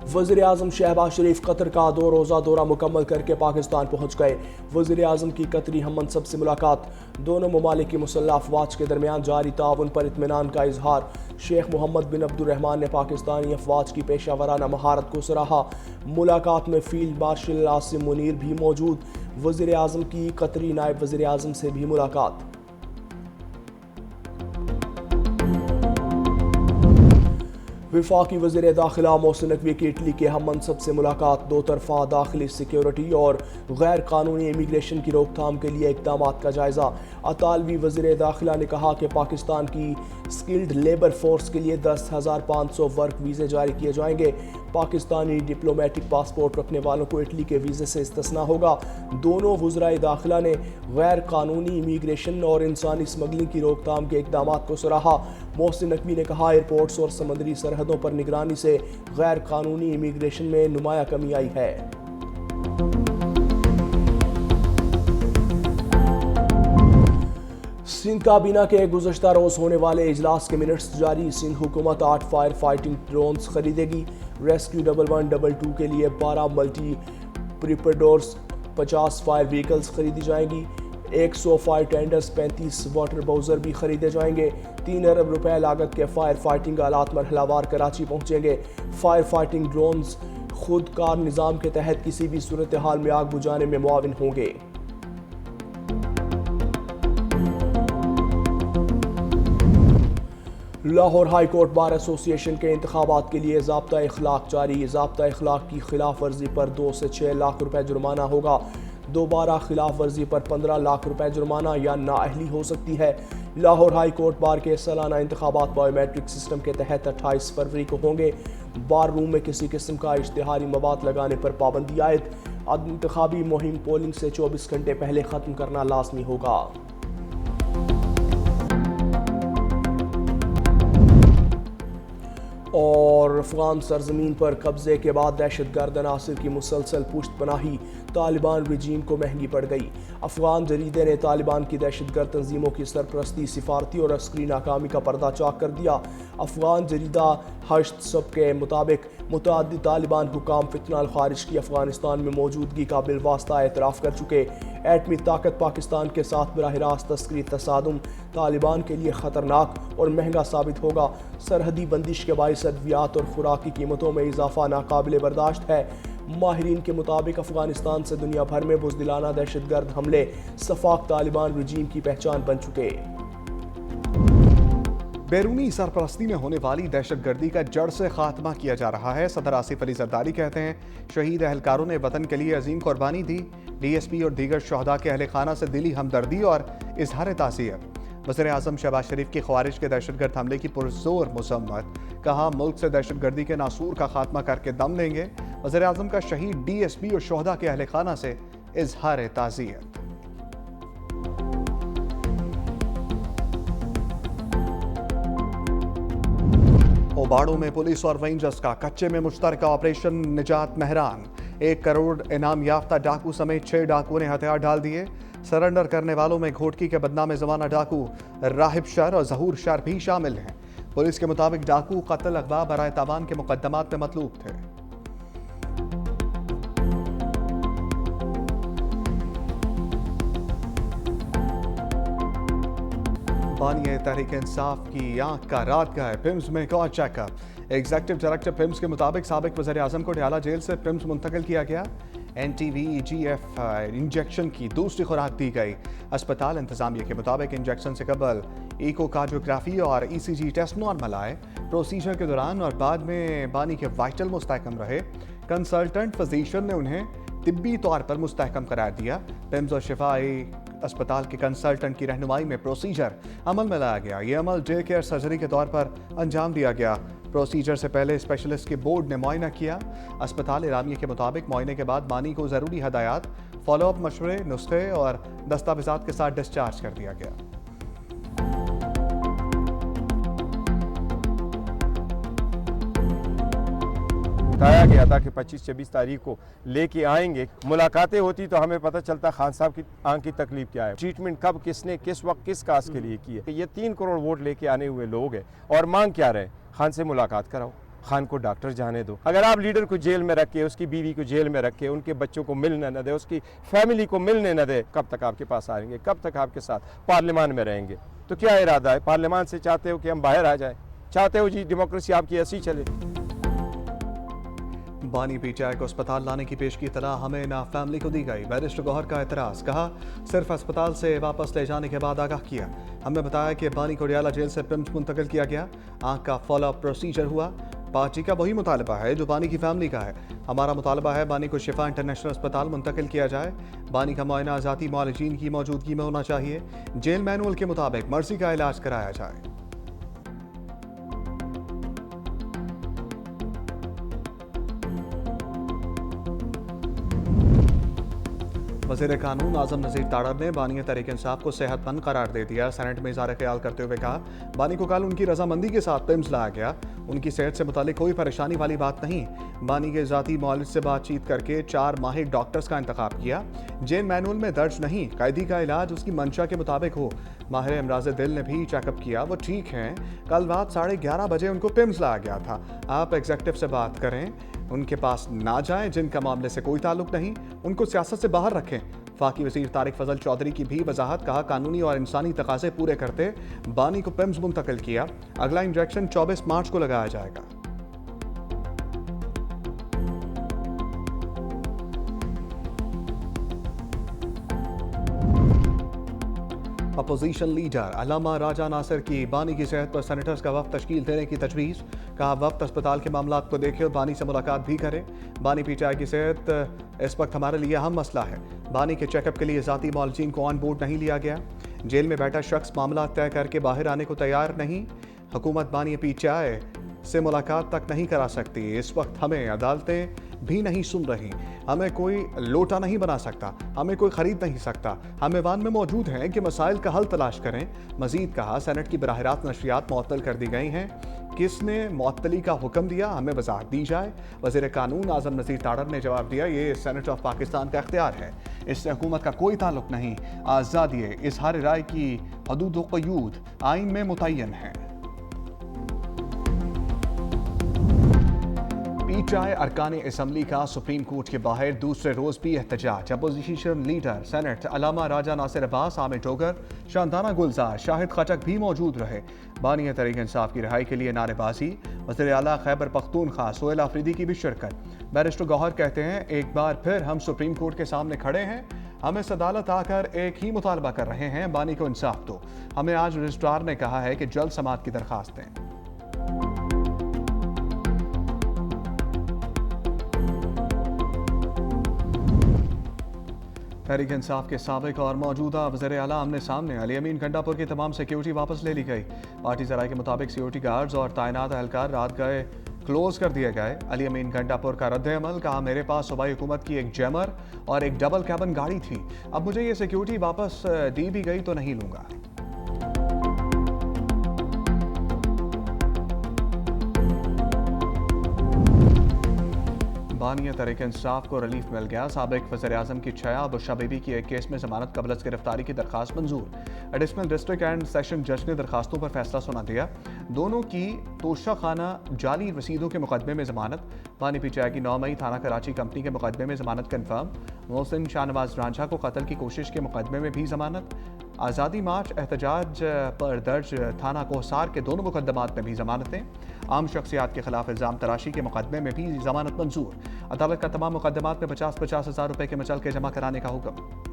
वज़ीर आज़म शहबाज शरीफ कतर का 2 रोज़ा दौरा मुकम्मल करके पाकिस्तान पहुँच गए। वज़ीर आज़म की कतरी हम मनसब से मुलाकात, दोनों ममालिक की मुसल्लह अफवाज के दरमियान जारी ताउन पर इत्मीनान का इजहार। शेख मोहम्मद बिन अब्दुर्रहमान ने पाकिस्तानी अफवाज की पेशा वराना महारत को सराहा। मुलाकात में फील्ड मार्शल आसिम मुनीर भी मौजूद। वज़ीर आज़म की कतरी नायब वज़ीर आज़म से भी मुलाकात। वफाकी वज़ीर दाखिला मोहसिन नकवी की इटली के हम मनसब से मुलाकात, दो तरफा दाखिली सिक्योरिटी और गैर कानूनी इमिग्रेशन की रोकथाम के लिए इकदाम का जायज़ा। अतालवी वज़ीर दाखिला ने कहा कि पाकिस्तान की स्किल्ड लेबर फोर्स के लिए 10,500 वर्क वीज़े जारी किए जाएंगे। पाकिस्तानी डिप्लोमेटिक पासपोर्ट रखने वालों को इटली के वीज़े से इस्तिस्ना होगा। दोनों वज़राए दाखिला ने गैर कानूनी इमिग्रेशन और इंसानी स्मगलिंग की रोकथाम के इकदाम को सराहा। मोहसिन नकवी ने कहा एयरपोर्ट्स और समुद्री सरहदों पर निगरानी से गैर कानूनी इमिग्रेशन में नुमाया कमी आई है। सिंध काबीना के गुज़श्ता रोज होने वाले इजलास के मिनट्स जारी। सिंध हुकूमत 8 फायर फाइटिंग ड्रोन्स खरीदेगी। रेस्क्यू 1112 के लिए 12 मल्टी प्रिपेडोर्स, 50 फायर व्हीकल्स खरीदी जाएंगी। 100 फायर टेंडर्स, 35 वाटर बाउजर भी खरीदे जाएंगे। 3 अरब रुपए लागत के फायर फाइटिंग आलात मरहलावार कराची पहुंचेंगे। फायर फाइटिंग ड्रोन्स खुद कार निज़ाम के तहत किसी भी सूरत हाल में आग बुझाने में मुआविन होंगे। Lahore high court bar association के इंतखाबात के लिए ज़ाब्ता इखलाक जारी। ज़ाब्ता इखलाक की खिलाफ वर्जी पर 2 से 6 लाख रुपए जुर्माना होगा। दोबारा खिलाफ वर्जी पर 15 लाख रुपए जुर्माना या नाअहली हो सकती है। लाहौर हाई कोर्ट बार के सालाना इंतखाबात बायोमेट्रिक सिस्टम के तहत 28 फरवरी को होंगे। बार रूम में किसी किस्म का इश्तिहारी मवाद लगाने पर पाबंदी आयद। इंतखाबी मुहिम पोलिंग से 24 घंटे पहले ख़त्म करना लाजमी होगा। और अफगान सरजमीन पर कब्जे के बाद दहशतगर्द अनासिर की मुसलसल पुश्त पनाही तालिबान रजीम को महंगी पड़ गई। अफगान जरीदे ने तालिबान की दहशतगर्द तंजीमों की सरपरस्ती, सिफारती और अस्करी नाकामी का पर्दा चाक कर दिया। अफगान जरीदा हश्त सब के मुताबिक मुतअद्दिद तालिबान हुकाम फितना खारिज की अफगानिस्तान में मौजूदगी का बिलवास्ता एतराफ़ कर चुके। एटमी ताकत पाकिस्तान के साथ बराह रास्त तस्करी तसादुम तालिबान के लिए ख़तरनाक और महंगा साबित होगा। सरहदी बंदिश के बाइस अद्वियात और खुराक की कीमतों में इजाफा नाकाबिले बर्दाश्त है। माहिरीन के मुताबिक अफगानिस्तान से दुनिया भर में बुज़दिलाना दहशतगर्द हमले सफाक तालिबान रजीम की पहचान बन चुके। बैरूनी सरपरस्ती में होने वाली दहशतगर्दी का जड़ से खात्मा किया जा रहा है। सदर आसिफ अली जरदारी कहते हैं शहीद अहलकारों ने वतन के लिए अजीम कुर्बानी दी। DSP और दीगर शहदा के अहल खाना से दिली हमदर्दी और इजहार ताज़ियत। वज़ीर आज़म शहबाज शरीफ की ख्वारिज के दहशतगर्द हमले की पुरजोर मज़म्मत, कहा मुल्क से दहशतगर्दी के नासूर का खात्मा करके दम लेंगे। वज़ीर आज़म का शहीद DSP और शहदा के अहल खाना से इजहार ताज़ियत। ओबाड़ो में पुलिस और रेंजर्स का कच्चे में मुश्तरका ऑपरेशन निजात मेहरान। 1 करोड़ इनाम याफ्ता डाकू समेत 6 डाकुओं ने हथियार डाल दिए। सरेंडर करने वालों में घोटकी के बदनाम जमाना डाकू राहिब शर और जहूर शर भी शामिल हैं। पुलिस के मुताबिक डाकू कत्ल अगवा बराए तावान के मुकदमात में मतलूब थे। बानिए तहरीक इंसाफ की आंख का रात का है। पिम्स में एक और चेकअप। एग्जीक्यूटिव डायरेक्टर पिम्स के मुताबिक साबिक वज़ीर आज़म को डयाला जेल से पिम्स मुंतकिल किया गया। NTVEGF इंजेक्शन की दूसरी खुराक दी गई। अस्पताल इंतजामिया के मुताबिक इंजेक्शन से कबल इकोकार्डियोग्राफी और ECG टेस्ट नॉर्मल आए। प्रोसीजर के दौरान और बाद में बानी के वाइटल मुस्तहकम रहे। कंसल्टेंट फिजिशियन ने उन्हें तिब्बी तौर पर मुस्तहकम करार दिया। पिम्स और शिफाई अस्पताल के कंसल्टेंट की रहनुमाई में प्रोसीजर अमल में लाया गया। ये अमल डे केयर सर्जरी के तौर पर अंजाम दिया गया। प्रोसीजर से पहले स्पेशलिस्ट के बोर्ड ने मुआयना किया। अस्पताल इलामिया के मुताबिक मुआयने के बाद बानी को ज़रूरी हदायत, फॉलोअप मशवरे, नुस्खे और दस्तावेज़ात के साथ डिस्चार्ज कर दिया गया। बताया गया था कि 25-26 तारीख को लेके आएंगे। मुलाकातें होती तो हमें पता चलता खान साहब की आंख की तकलीफ क्या है, ट्रीटमेंट कब, किसने, किस वक्त, किस काज के लिए की है। ये 3 करोड़ वोट लेके आने हुए लोग हैं और मांग क्या रहे, खान से मुलाकात कराओ। खान को डॉक्टर जाने दो। अगर आप लीडर को जेल में रख के, उसकी बीवी को जेल में रख के, उनके बच्चों को मिलने न दे, उसकी फैमिली को मिलने न दे, कब तक आपके पास आएंगे? कब तक आपके साथ पार्लियामान में रहेंगे? तो क्या इरादा है? पार्लियामान से चाहते हो कि हम बाहर आ जाए? चाहते हो जी डेमोक्रेसी आपकी ऐसी चले? बानी पीटीआई को अस्पताल लाने की पेश की तला हमें ना फैमिली को दी गई। बैरिस्टर गौहर का एतराज़, कहा सिर्फ अस्पताल से वापस ले जाने के बाद आगाह किया। हमने बताया कि बानी को रियाला जेल से पिम्स मुंतकिल किया गया। आंख का फॉलोअप प्रोसीजर हुआ। पार्टी का वही मुतालबा है जो बानी की फैमिली का है। हमारा मुतालबा है बानी को शिफा इंटरनेशनल अस्पताल मुंतकिल किया जाए। बानी का मुआयना ज़ाती मुआलिजीन की मौजूदगी में होना चाहिए। जेल मैनुअल के मुताबिक मर्जी का इलाज कराया जाए। वज़ीर कानून आज़म नज़ीर ताड़र ने बानी तहरीक इंसाफ को सेहतमंद करार दे दिया। सेनेट में इज़हार ख्याल करते हुए कहा, बानी को कल उनकी रजामंदी के साथ पिम्स लाया गया। उनकी सेहत से मुतालिक कोई परेशानी वाली बात नहीं। बानी के ज़ाती मौलिद से बातचीत करके 4 माहिर डॉक्टर्स का इंतखाब किया। जेल मैनुअल में दर्ज नहीं, कैदी का इलाज उसकी मंशा के मुताबिक हो। माहिर अमराज दिल ने भी चेकअप किया, वो ठीक हैं। कल रात 11:30 बजे उनको पिम्स लाया गया था। आप एग्जेक्टिव से बात करें, उनके पास ना जाएं। जिनका मामले से कोई ताल्लुक नहीं, उनको सियासत से बाहर रखें। फाकी वज़ीर तारिक फजल चौधरी की भी वजाहत, कहा कानूनी और इंसानी तकाजे पूरे करते बानी को पिम्स मुंतकिल किया। अगला इंजेक्शन 24 मार्च को लगाया जाएगा। अपोजिशन लीडर अल्लामा राजा नासिर की बानी की सेहत पर सेनेटर्स का वफ्द तश्कील देने की तजवीज़। कहा वफ्द अस्पताल के मामला को देखे और बानी से मुलाकात भी करे। बानी पीटीआई की सेहत इस वक्त हमारे लिए अहम मसला है। बानी के चेकअप के लिए ज़ाती मौलजीन को ऑन बोर्ड नहीं लिया गया। जेल में बैठा शख्स मामला तय करके बाहर आने को तैयार नहीं। हुकूमत बानी पीटीआई से मुलाकात तक नहीं करा सकती। इस वक्त हमें अदालतें भी नहीं सुन रही। हमें कोई लोटा नहीं बना सकता, हमें कोई खरीद नहीं सकता। हम ऐवान में मौजूद हैं कि मसाइल का हल तलाश करें। मजीद कहा, सेनेट की बराह रास्त नशरियात मुअत्तल कर दी गई हैं। किसने मुअत्तली का हुक्म दिया, हमें वजाहत दी जाए। वज़ीर कानून आज़म नज़ीर ताड़र ने जवाब दिया, ये सेनेट ऑफ पाकिस्तान का इख्तियार है, इससे हुकूमत का कोई ताल्लुक नहीं। आज़ादी इज़हार राय की हदूद व क़यूद आइन में मुतय्यन है। पीटीआई अरकान असम्बली का सुप्रीम कोर्ट के बाहर दूसरे रोज भी एहतजाज। अपोजिशन लीडर सेनेट अल्लामा राजा नासिर अब्बास, आमिर टोगर, शांताना गुलजार, शाहिद खटक भी मौजूद रहे। बानी तहरीक इंसाफ की रिहाई के लिए नारेबाजी। वज़ीर आला खैबर पख्तूनख्वा सोहेल आफरीदी की भी शिरकत। बैरिस्टर गौहर कहते हैं, एक बार फिर हम सुप्रीम कोर्ट के सामने खड़े हैं। हम इस अदालत आकर एक ही मुतालबा कर रहे हैं, बानी को इंसाफ दो। हमें आज रजिस्ट्रार ने कहा है कि जल्द समाअत की दरख्वास्त दें। तहरीक इंसाफ के साबिक और मौजूदा वज़ीर आला आमने सामने। अली अमीन गंडापुर की तमाम सिक्योरिटी वापस ले ली गई। पार्टी ज़राए के मुताबिक सिक्योरिटी गार्ड्स और तैनात एहलकार रात गए क्लोज कर दिए गए। अली अमीन गंडापुर का रद्द अमल, कहा मेरे पास सूबाई हुकूमत की एक जैमर और एक डबल कैबन गाड़ी थी। अब मुझे ये सिक्योरिटी वापस दी भी गई तो नहीं लूँगा। बानी तहरीक इंसाफ को रिलीफ मिल गया। साबिक वज़ीर आज़म की छया बुशा बीबी की एक केस में ज़मानत कबल अज़ गिरफ्तारी की दरख्वास्त मंजूर। एडिशनल डिस्ट्रिक्ट एंड सेशन जज ने दरखास्तों पर फैसला सुना दिया। दोनों की तोशा खाना जाली रसीदों के मुकदमे में ज़मानत। बानी पीटीआई की 9 मई थाना कराची कंपनी के मुकदमे में ज़मानत कन्फर्म। मोहसिन शाहनवाज रांझा को कत्ल की कोशिश के मुकदमे में भी ज़मानत। आज़ादी मार्च एहतजाज पर दर्ज थाना कोहसार के दोनों मुकदमात में भी ज़मानतें। आम शख्सियात के खिलाफ इल्ज़ाम तराशी के मुकदमे में भी ज़मानत मंजूर। अदालत का तमाम मुकदमात में 50-50 हज़ार रुपये के मचल के जमा कराने का हुक्म।